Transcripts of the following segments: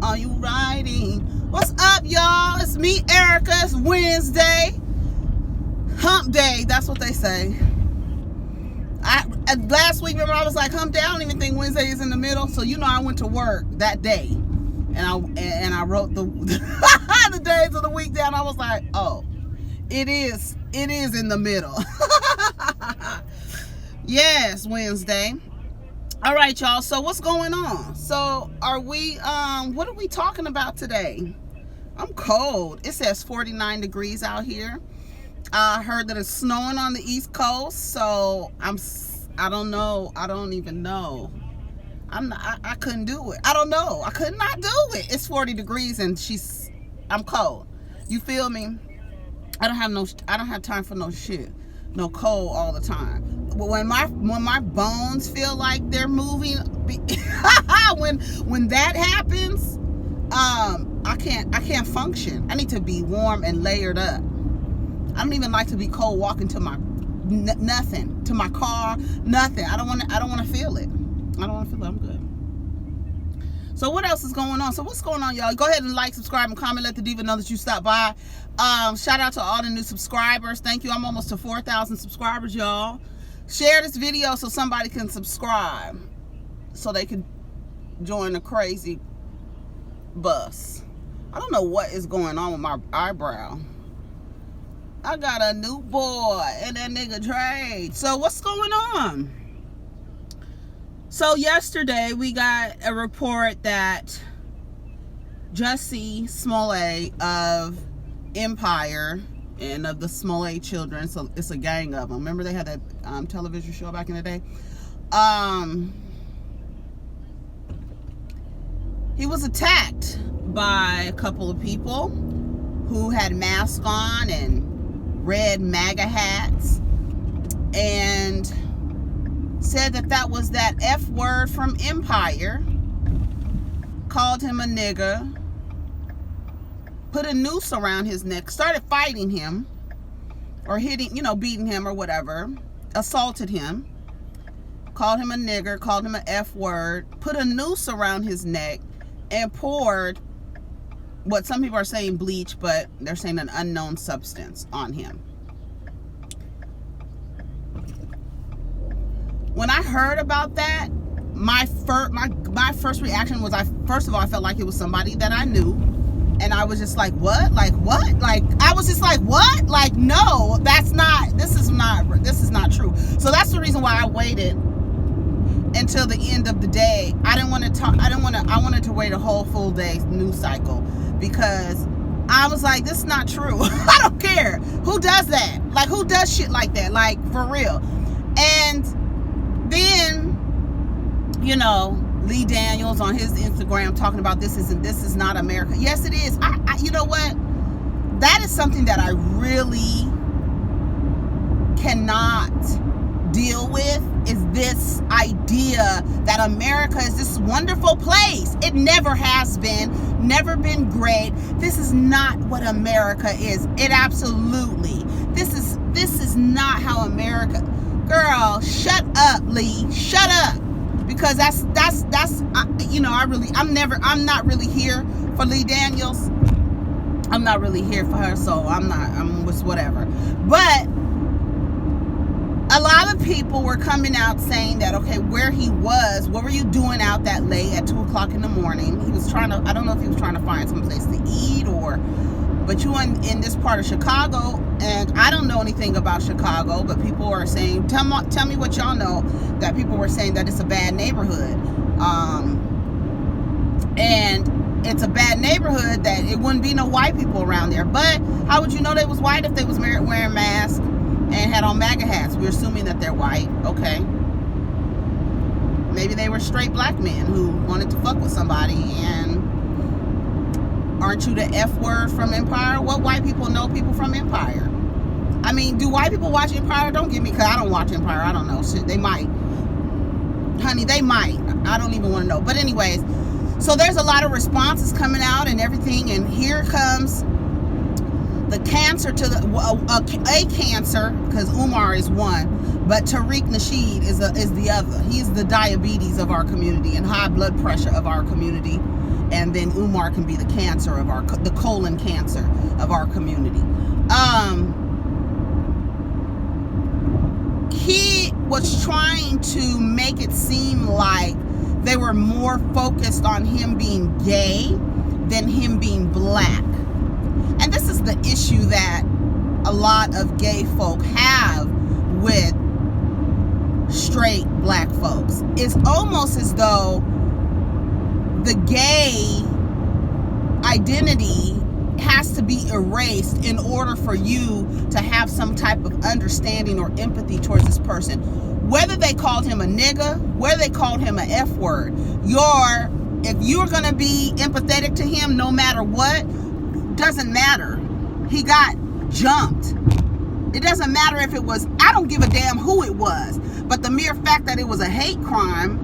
Are you riding? What's up, y'all? It's me, Erica. It's Wednesday. Hump day. That's what they say. Last week, remember, I was like, hump day. I don't even think Wednesday is in the middle. So, you know, I went to work that day. And I wrote the the days of the week down. I was like, oh, it is in the middle. Yes, Wednesday. All right, y'all. So what's going on? So are we, what are we talking about today? I'm cold. It says 49 degrees out here. I heard that it's snowing on the East Coast. So I don't know. I don't even know. I couldn't do it. I don't know. I could not do it. It's 40 degrees and I'm cold. You feel me? I don't have time for no shit. No cold all the time. But when my bones feel like they're moving, when that happens, I can't function. I need to be warm and layered up. I don't even like to be cold walking to my nothing, to my car, nothing. I don't want to feel it. I don't want to feel it. I'm good. So what else is going on? So what's going on, y'all? Go ahead and like, subscribe, and comment. Let the diva know that you stopped by. Shout out to all the new subscribers. Thank you. I'm almost to 4,000 subscribers, y'all. Share this video so somebody can subscribe, so they can join the crazy bus. I don't know what is going on with my eyebrow. I got a new boy and that nigga trade. So what's going on? So yesterday we got a report that Jussie Smollett of Empire and of the Smollett children, so it's a gang of them. Remember they had that television show back in the day? He was attacked by a couple of people who had masks on and red MAGA hats, and said that was that F word from Empire, called him a nigger, put a noose around his neck, started fighting him, or hitting, beating him or whatever, assaulted him, called him a nigger, called him an F word, put a noose around his neck, and poured what some people are saying bleach, but they're saying an unknown substance on him. When I heard about that, my first reaction was, first of all, I felt like it was somebody that I knew. And I was just like, what? Like, what? Like, I was just like, what? Like, no, this is not true. So that's the reason why I waited until the end of the day. I wanted to wait a whole full day news cycle, because I was like, this is not true. I don't care. Who does that? Like, who does shit like that? Like, for real. And then, Lee Daniels on his Instagram talking about this is not America. Yes, it is. You know what? That is something that I really cannot deal with, is this idea that America is this wonderful place. It never has been, never been great. This is not what America is. It absolutely. This is not how America. Girl, shut up, Lee. Shut up. Because I'm not really here for Lee Daniels. I'm not really here for her, so I'm with whatever. But a lot of people were coming out saying that, okay, where he was, what were you doing out that late at 2 o'clock in the morning? He was I don't know if he was trying to find some place to eat, but you in this part of Chicago, and I don't know anything about Chicago, but people are saying, tell me what y'all know, that people were saying that it's a bad neighborhood. And it's a bad neighborhood, that it wouldn't be no white people around there. But how would you know they was white if they was wearing masks and had on MAGA hats? We're assuming that they're white. Okay. Maybe they were straight black men who wanted to fuck with somebody. And aren't you the F word from Empire? What white people know people from Empire? I mean, do white people watch Empire? Don't get me, because I don't watch Empire. I don't know. Shit, they might. Honey, they might. I don't even want to know. But anyways, so there's a lot of responses coming out and everything. And here comes the cancer to a cancer, because Umar is one, but Tariq Nasheed is the other. He's the diabetes of our community and high blood pressure of our community. and then Umar can be the cancer of the colon cancer of our community. He was trying to make it seem like they were more focused on him being gay than him being black. And this is the issue that a lot of gay folk have with straight black folks. It's almost as though the gay identity has to be erased in order for you to have some type of understanding or empathy towards this person. Whether they called him a nigga, whether they called him an F word, if you're going to be empathetic to him no matter what, doesn't matter. He got jumped. It doesn't matter if it was, I don't give a damn who it was, but the mere fact that it was a hate crime,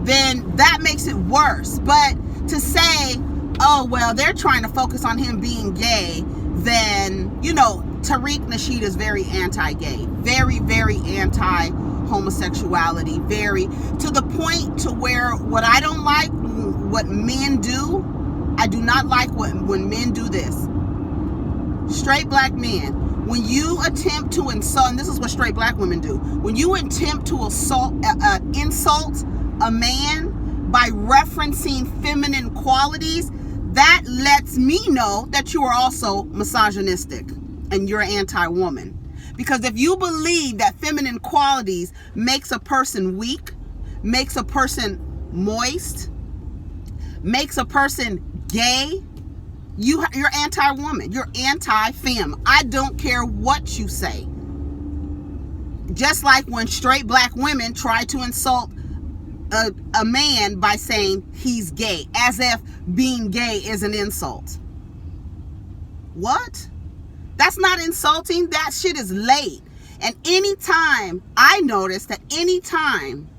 then that makes it worse. But to say, oh, well, they're trying to focus on him being gay, then, Tariq Nasheed is very anti-gay, very, very anti-homosexuality, very, to the point to where what I don't like, what men do, I do not like when men do this. Straight black men, when you attempt to insult, and this is what straight black women do, when you attempt to insult a man by referencing feminine qualities, that lets me know that you are also misogynistic and you're anti-woman. Because if you believe that feminine qualities makes a person weak, makes a person moist, makes a person gay, you're anti-woman, you're anti-fem. I don't care what you say. Just like when straight black women try to insult a man by saying he's gay, as if being gay is an insult. What? That's not insulting. That shit is late. And anytime, I notice that anytime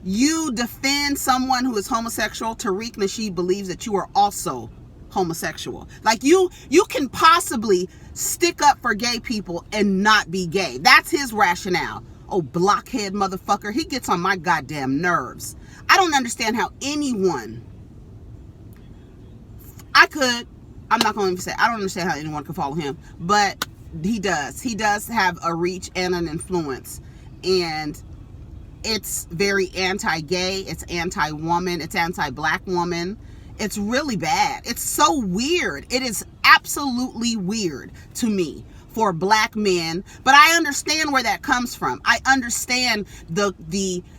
you defend someone who is homosexual, Tariq Nasheed believes that you are also homosexual. Like you can possibly stick up for gay people and not be gay. That's his rationale. Oh, blockhead motherfucker. He gets on my goddamn nerves. I don't understand how anyone, I'm not going to say, I don't understand how anyone can follow him, but he does. He does have a reach and an influence. And it's very anti-gay, it's anti-woman, it's anti-black woman. It's really bad. It's so weird. It is absolutely weird to me for black men, but I understand where that comes from. I understand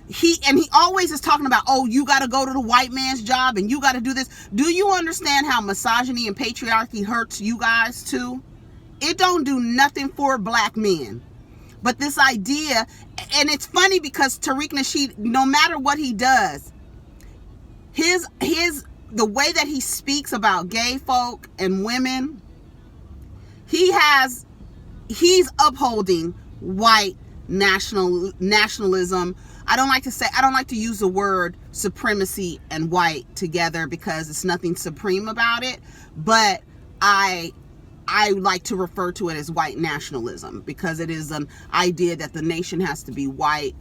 he always is talking about, oh, you got to go to the white man's job and you got to do this. Do you understand how misogyny and patriarchy hurts you guys too? It don't do nothing for black men. But this idea, and it's funny because Tariq Nasheed, no matter what he does, the way that he speaks about gay folk and women, he's upholding white nationalism. I don't like to use the word supremacy and white together because it's nothing supreme about it, but I like to refer to it as white nationalism because it is an idea that the nation has to be white,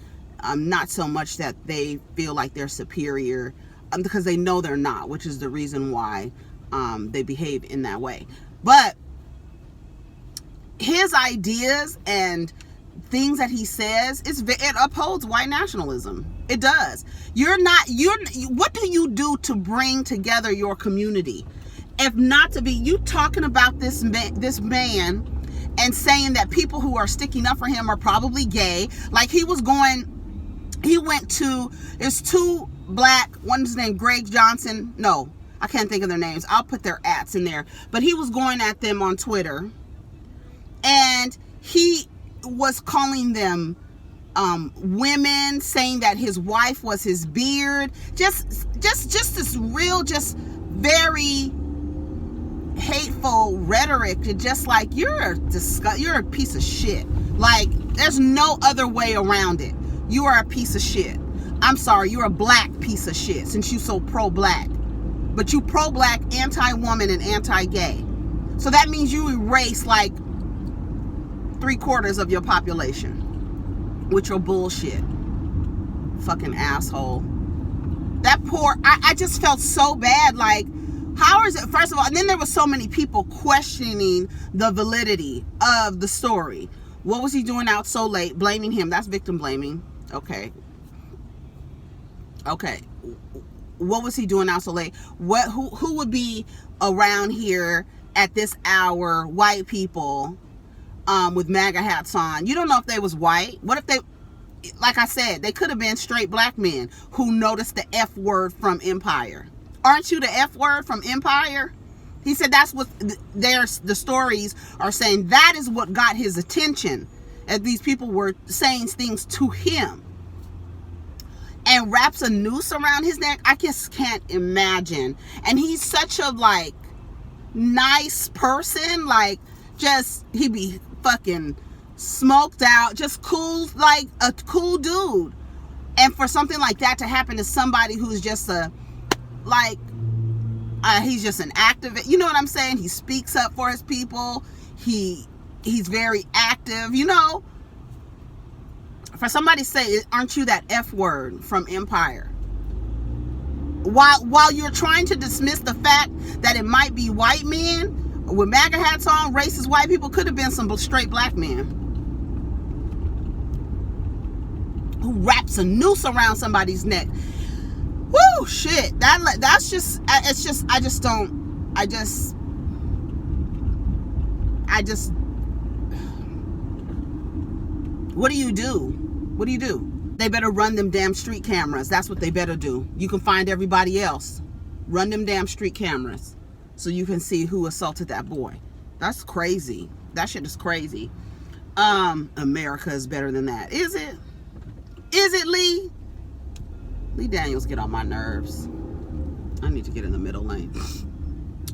not so much that they feel like they're superior, because they know they're not, which is the reason why they behave in that way. But his ideas and things that he says, it upholds white nationalism. It does. What do you do to bring together your community? If not to be you talking about this man and saying that people who are sticking up for him are probably gay. Like there's two black, one's named Greg Johnson. No, I can't think of their names. I'll put their ats in there. But he was going at them on Twitter. And he was calling them women, saying that his wife was his beard. Just this real, just very hateful rhetoric. Just like, you're a piece of shit. Like, there's no other way around it. You are a piece of shit. I'm sorry, you're a black piece of shit since you so pro-black. But you pro-black, anti-woman, and anti-gay. So that means you erase like 3/4 of your population with your bullshit. Fucking asshole. That poor, I just felt so bad. Like, how is it, first of all, and then there were so many people questioning the validity of the story. What was he doing out so late? Blaming him. That's victim blaming. Okay. What was he doing out so late? Who would be around here at this hour? White people with MAGA hats on. You don't know if they was white. What if they, like I said, they could have been straight black men who noticed the F word from Empire. Aren't you the F word from Empire? He said that's what the stories are saying. That is what got his attention, as these people were saying things to him. And wraps a noose around his neck. I just can't imagine. And he's such a, like, nice person. Like, just, he be fucking smoked out. Just cool, like, a cool dude. And for something like that to happen to somebody who's just a, like, he's just an activist. You know what I'm saying? He speaks up for his people. He's very active, you know. For somebody to say, aren't you that F word from Empire? While you're trying to dismiss the fact that it might be white men with MAGA hats on, racist white people, could have been some straight black men who wraps a noose around somebody's neck. Woo, shit. That's just, it's just, I just, what do you do? What do you do? They better run them damn street cameras. That's what they better do. You can find everybody else. Run them damn street cameras so you can see who assaulted that boy. That's crazy. That shit is crazy. America is better than that. Is it? Is it, Lee? Lee Daniels get on my nerves. I need to get in the middle lane.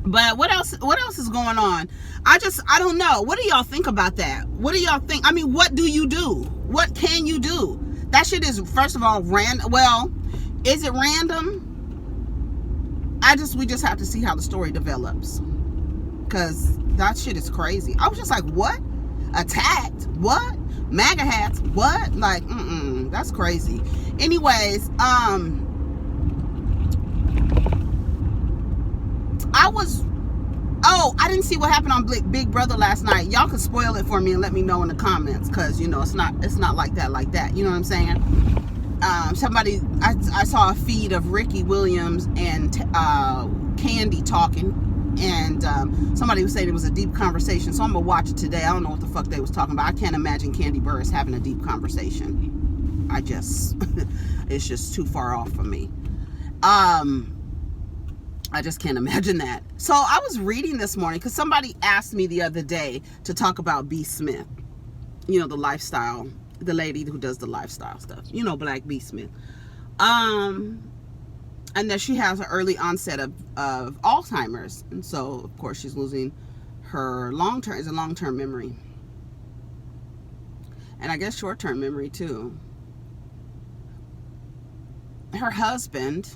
But what else is going on? I don't know. What do y'all think about that? What do y'all think? I mean, what do you do? What can you do? That shit is, first of all, random. Well, is it random? We just have to see how the story develops. Because that shit is crazy. I was just like, what? Attacked? What? MAGA hats? What? Like, that's crazy. Anyways, I didn't see what happened on Big Brother last night. Y'all can spoil it for me and let me know in the comments, because you know it's not like that. You know what I'm saying? I saw a feed of Ricky Williams and Candy talking, and somebody was saying it was a deep conversation, so I'm gonna watch it today. I don't know what the fuck they was talking about. I can't imagine Candy Burris having a deep conversation. It's just too far off for me. I just can't imagine that. So I was reading this morning because somebody asked me the other day to talk about B. Smith. You know, the lifestyle, the lady who does the lifestyle stuff. You know, Black B. Smith. And that she has an early onset of Alzheimer's. And so, of course, she's losing her long-term memory. And I guess short-term memory, too. Her husband,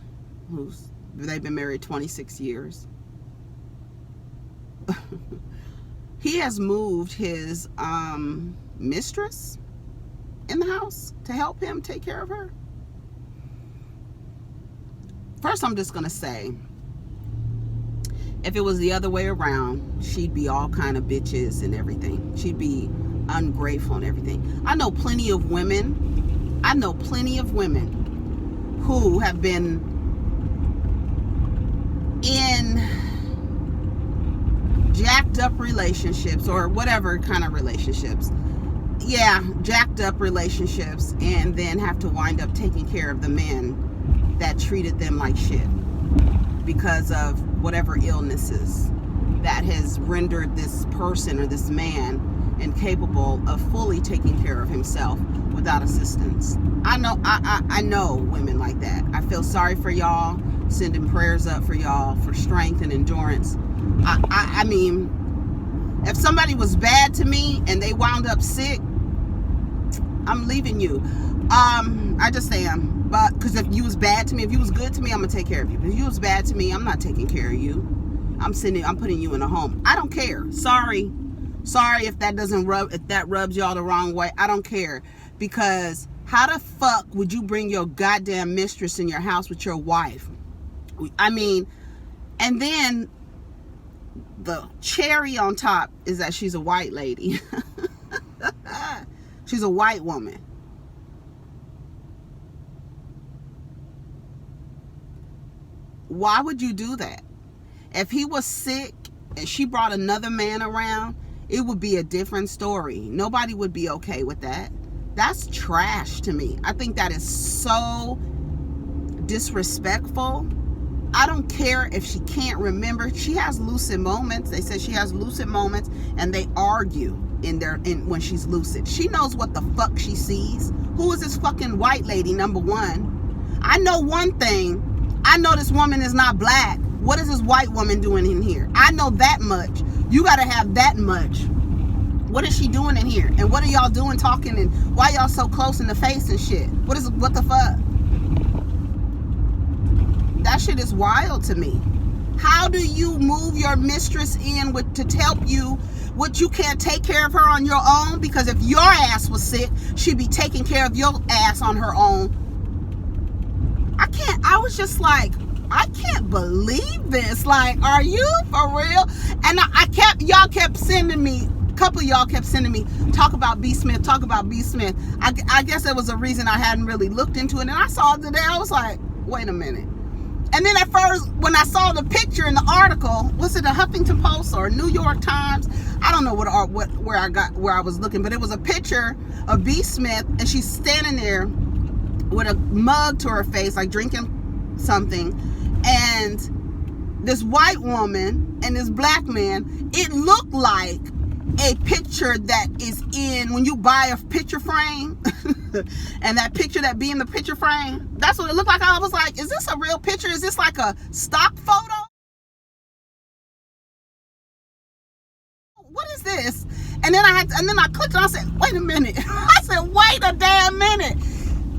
they've been married 26 years. He has moved his mistress in the house to help him take care of her. First, I'm just gonna say, if it was the other way around, she'd be all kind of bitches and everything. She'd be ungrateful and everything. I know plenty of women who have been in jacked up relationships, or whatever kind of relationships. Yeah, jacked up relationships, and then have to wind up taking care of the men that treated them like shit because of whatever illnesses that has rendered this person or this man incapable of fully taking care of himself without assistance. I know women like that. I feel sorry for y'all. Sending prayers up for y'all for strength and endurance. I mean, if somebody was bad to me and they wound up sick, I'm leaving you. I just am. But because if you was bad to me, if you was good to me, I'm gonna take care of you. But if you was bad to me, I'm not taking care of you. I'm putting you in a home. I don't care. Sorry if that rubs y'all the wrong way. I don't care, because How the fuck would you bring your goddamn mistress in your house with your wife? I mean, and then the cherry on top is that she's a white lady. She's a white woman. Why would you do that? If he was sick and she brought another man around, it would be a different story. Nobody would be okay with that. That's trash to me. I think that is so disrespectful. I don't care if she can't remember. She has lucid moments. They say she has lucid moments, and they argue when she's lucid. She knows what the fuck she sees. Who is this fucking white lady, number one? I know one thing. I know this woman is not black. What is this white woman doing in here? I know that much. You got to have that much. What is she doing in here? And what are y'all doing talking? And why y'all so close in the face and shit? What the fuck? That shit is wild to me. How do you move your mistress in to help you what you can't take care of her on your own? Because if your ass was sick, she'd be taking care of your ass on her own. I was just like, I can't believe this. Like, are you for real? And y'all kept sending me, a couple of y'all kept sending me, talk about B. Smith, talk about B. Smith. I guess there was a reason I hadn't really looked into it. And I saw it today, I was like, wait a minute. And then at first, when I saw the picture in the article, was it a Huffington Post or New York Times? I don't know where I was looking, but it was a picture of B. Smith, and she's standing there with a mug to her face, like drinking something, and this white woman and this black man. It looked like a picture that is in when you buy a picture frame and that picture that be in the picture frame, that's what it looked like. I was like, is this a real picture? Is this like a stock photo? What is this? And then I clicked and I said, wait a minute. I said, wait a damn minute.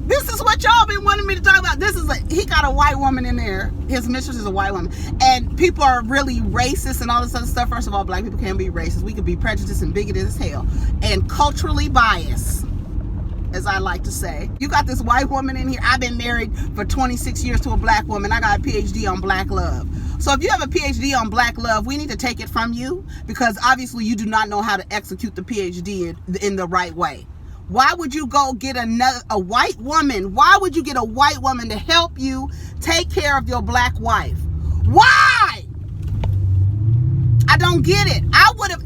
This is what y'all been wanting me to talk about. He got a white woman in there. His mistress is a white woman. And people are really racist and all this other stuff. First of all, black people can't be racist. We could be prejudiced and bigoted as hell. And culturally biased, as I like to say. You got this white woman in here. I've been married for 26 years to a black woman. I got a PhD on black love. So if you have a PhD on black love, we need to take it from you, because obviously you do not know how to execute the PhD in the right way. Why would you go get a white woman? Why would you get a white woman to help you take care of your black wife? Why? I don't get it. I wouldn't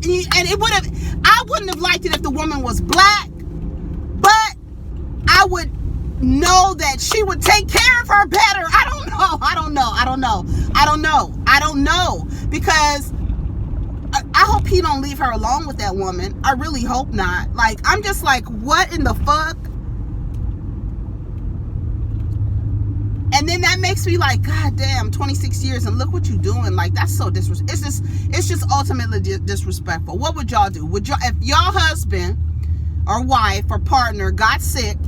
have liked it if the woman was black, but I would know that she would take care of her better. I don't know. Because I hope he don't leave her alone with that woman. I really hope not. Like, I'm just like, what in the fuck? And then that makes me like, God damn, 26 years and look what you doing. Like, that's so disrespectful. It's just ultimately disrespectful. What would y'all do? If y'all husband or wife or partner got sick,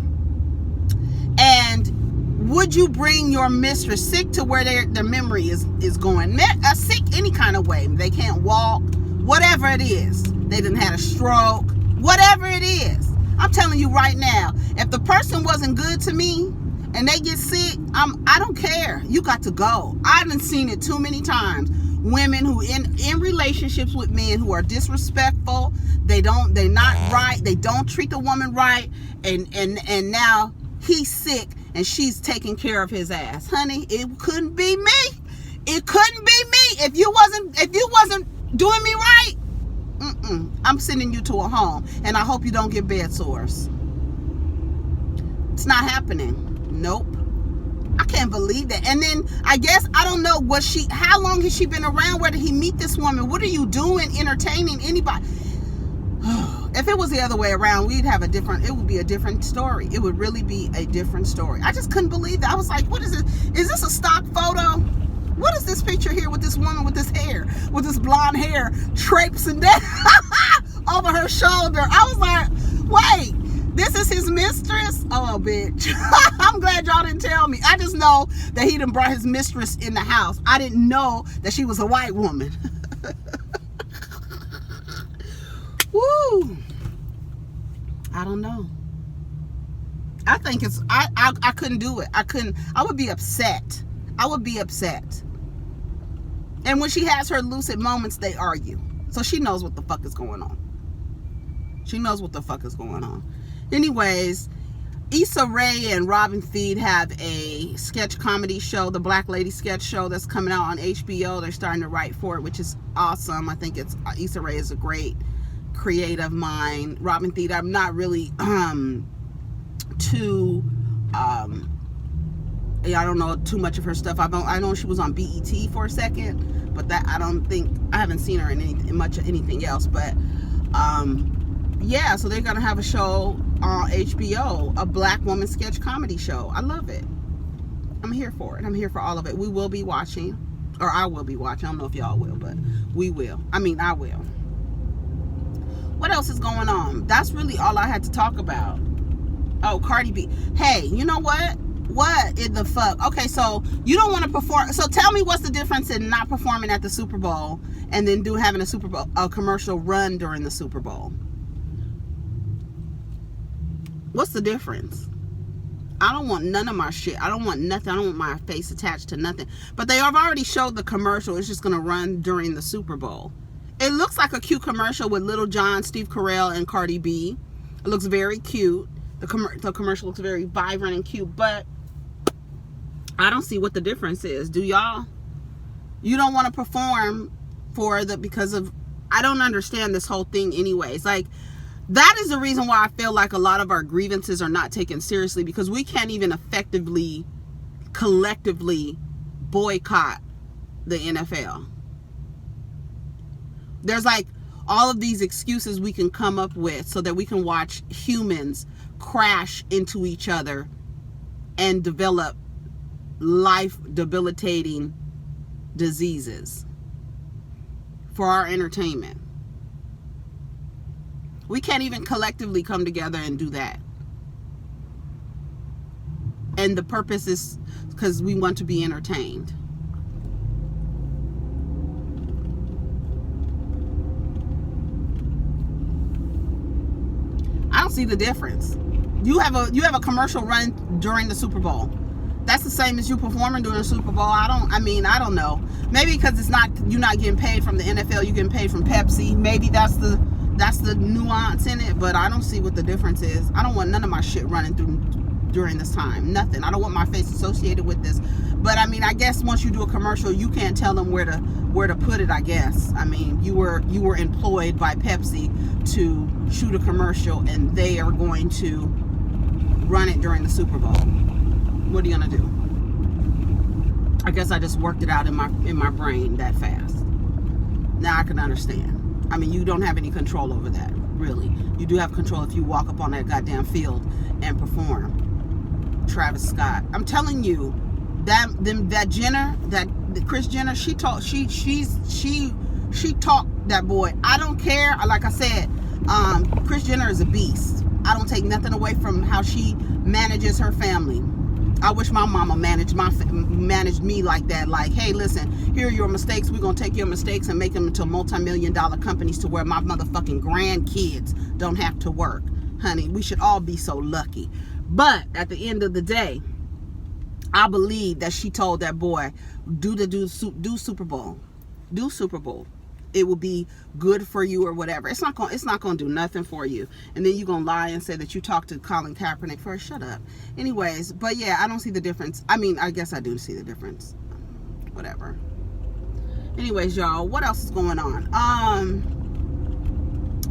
and would you bring your mistress sick to where their memory is going? Sick any kind of way. They can't walk, whatever it is. They done had a stroke, whatever it is. I'm telling you right now, if the person wasn't good to me and they get sick, I don't care. You got to go. I done seen it too many times. Women who in relationships with men who are disrespectful, they're not right, they don't treat the woman right, and now he's sick and she's taking care of his ass. Honey, it couldn't be me. It couldn't be me. If you wasn't doing me right, I'm sending you to a home, and I hope you don't get bed sores. It's not happening. Nope. I can't believe that. And then I guess, I don't know, how long has she been around? Where did he meet this woman? What are you doing entertaining anybody? If it was the other way around, it would be a different story. It would really be a different story. I just couldn't believe that. I was like, what is this? Is this a stock photo? What is this picture here with this woman with this hair, with this blonde hair, traipsing down over her shoulder? I was like, wait, this is his mistress? Oh, bitch. I'm glad y'all didn't tell me. I just know that he done brought his mistress in the house. I didn't know that she was a white woman. Woo! I don't know. I think it's, I couldn't do it. I would be upset. I would be upset. And when she has her lucid moments, they argue. So she knows what the fuck is going on. She knows what the fuck is going on. Anyways, Issa Rae and Robin Thede have a sketch comedy show, the Black Lady sketch show that's coming out on HBO. They're starting to write for it, which is awesome. I think it's, Issa Rae is a great creative mind. Robin Thede, I'm not really too I don't know too much of her stuff. I know she was on BET for a second, but that I haven't seen her in anything else. But yeah, so they're gonna have a show on HBO, a black woman sketch comedy show. I love it. I'm here for it. I'm here for all of it. We will be watching, or I will be watching. I don't know if y'all will, but we will. I will. What else is going on? That's really all I had to talk about. Oh, Cardi B. Hey, you know what? What in the fuck? Okay, so you don't want to perform. So tell me what's the difference in not performing at the Super Bowl and then having a commercial run during the Super Bowl? What's the difference? I don't want none of my shit. I don't want nothing. I don't want my face attached to nothing. But they have already showed the commercial. It's just going to run during the Super Bowl. It looks like a cute commercial with Lil Jon, Steve Carell, and Cardi B. It looks very cute. The commercial looks very vibrant and cute, but I don't see what the difference is. Do y'all? You don't want to perform because of, I don't understand this whole thing anyways. Like, that is the reason why I feel like a lot of our grievances are not taken seriously, because we can't even effectively, collectively boycott the NFL. There's like all of these excuses we can come up with so that we can watch humans crash into each other and develop life debilitating diseases for our entertainment. We can't even collectively come together and do that. And the purpose is because we want to be entertained. I don't see the difference. You have a commercial run during the Super Bowl. That's the same as you performing during the Super Bowl. I don't know. Maybe because you're not getting paid from the NFL, you're getting paid from Pepsi. Maybe that's the nuance in it, but I don't see what the difference is. I don't want none of my shit running through during this time. Nothing. I don't want my face associated with this. But I guess once you do a commercial, you can't tell them where to put it, I guess. You were employed by Pepsi to shoot a commercial, and they are going to run it during the Super Bowl. What are you gonna do? I guess I just worked it out in my brain that fast. Now I can understand. You don't have any control over that, really. You do have control if you walk up on that goddamn field and perform. Travis Scott. I'm telling you, that Jenner, that Kris Jenner, she taught that boy. I don't care. Like I said, Kris Jenner is a beast. I don't take nothing away from how she manages her family. I wish my mama managed me like that. Like, hey, listen, here are your mistakes. We're going to take your mistakes and make them into multi-million-dollar companies to where my motherfucking grandkids don't have to work. Honey, we should all be so lucky. But at the end of the day, I believe that she told that boy, do Super Bowl. Do Super Bowl. It will be good for you or whatever. It's not going to do nothing for you. And then you're going to lie and say that you talked to Colin Kaepernick first. Shut up. Anyways, but yeah, I don't see the difference. I guess I do see the difference. Whatever. Anyways, y'all, what else is going on?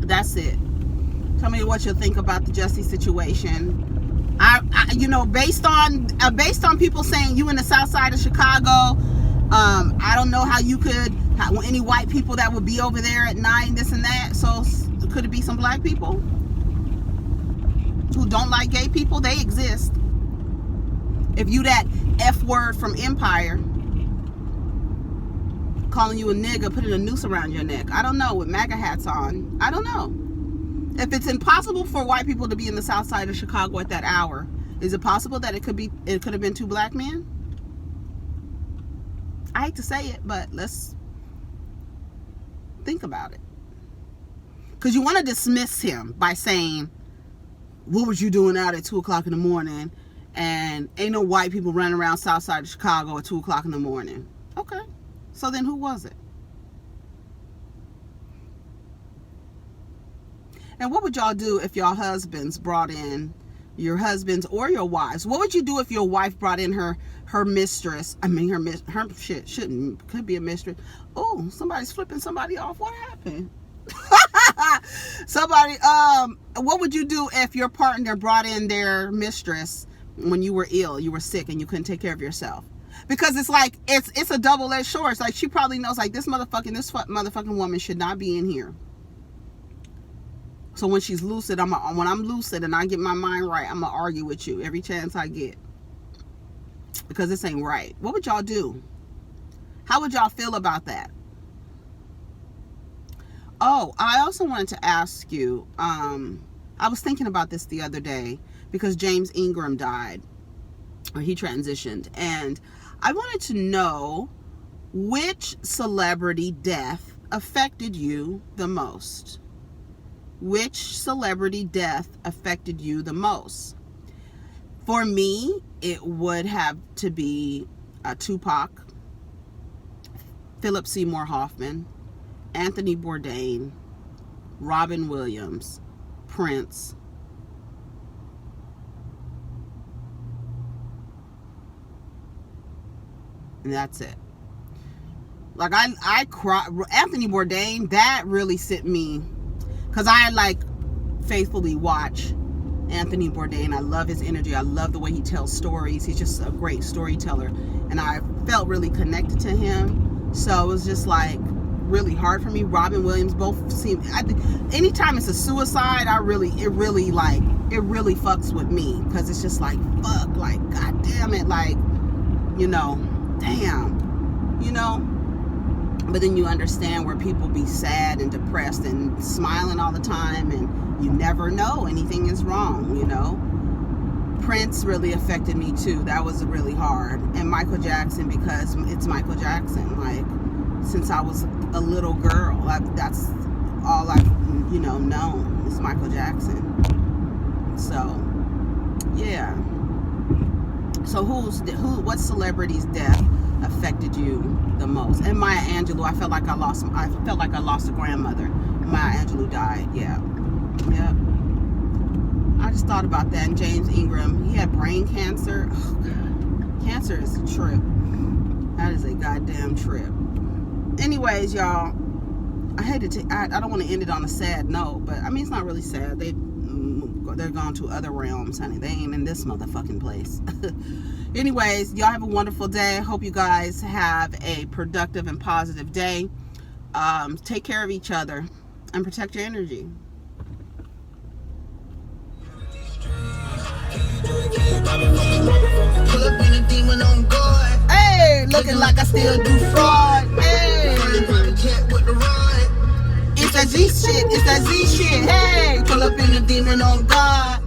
That's it. Tell me what you think about the Jussie situation. Based on people saying you in the South Side of Chicago, I don't know how you could, any white people that would be over there at night, this and that. So could it be some black people who don't like gay people? They exist. If you that F word from Empire, calling you a nigga, putting a noose around your neck. I don't know, with MAGA hats on. I don't know. If it's impossible for white people to be in the South Side of Chicago at that hour, is it possible that it could have been two black men? I hate to say it, but let's think about it. Because you want to dismiss him by saying what was you doing out at 2 o'clock in the morning? And ain't no white people running around south side of Chicago at 2 o'clock in the morning. Okay. So then who was it? And what would y'all do if your husbands brought in, your husbands or your wives? What would you do if your wife brought in her mistress? I mean, her shit could be a mistress. Oh, somebody's flipping somebody off. What happened? Somebody, what would you do if your partner brought in their mistress when you were ill, you were sick, and you couldn't take care of yourself? Because it's like, it's a double-edged sword. It's like, she probably knows, like, this motherfucking woman should not be in here. So when she's lucid, when I'm lucid and I get my mind right, I'm gonna argue with you every chance I get, because this ain't right. What would y'all do? How would y'all feel about that? Oh, I also wanted to ask you, I was thinking about this the other day because James Ingram died, or he transitioned, and I wanted to know which celebrity death affected you the most. Which celebrity death affected you the most? For me, it would have to be Tupac, Philip Seymour Hoffman, Anthony Bourdain, Robin Williams, Prince. And that's it. Like, I cry. Anthony Bourdain, that really sent me, because I like faithfully watch Anthony Bourdain. I love his energy. I love the way he tells stories. He's just a great storyteller. And I felt really connected to him. So it was just like really hard for me. Robin Williams, both seem, anytime it's a suicide, it really fucks with me. Because it's just like, fuck, like, god damn it, like, you know, damn, you know. But then you understand where people be sad and depressed and smiling all the time, and you never know anything is wrong, you know. Prince really affected me too. That was really hard. And Michael Jackson, because it's Michael Jackson. Like, since I was a little girl, that's all I've, you know, known is Michael Jackson. So, yeah. So what celebrity's death affected you the most? And Maya Angelou, I felt like I lost a grandmother. Maya Angelou died. Yeah. I just thought about that. And James Ingram, he had brain cancer. Oh god, cancer is a trip. That is a goddamn trip. Anyways, y'all, I don't want to end it on a sad note, but I mean, it's not really sad. They're gone to other realms, honey. They ain't in this motherfucking place. Anyways, y'all have a wonderful day. I hope you guys have a productive and positive day. Take care of each other and protect your energy. Pull up in a demon on guard. Hey, looking like I still do fraud. Hey, it's that Z shit. Hey, pull up in a demon on guard.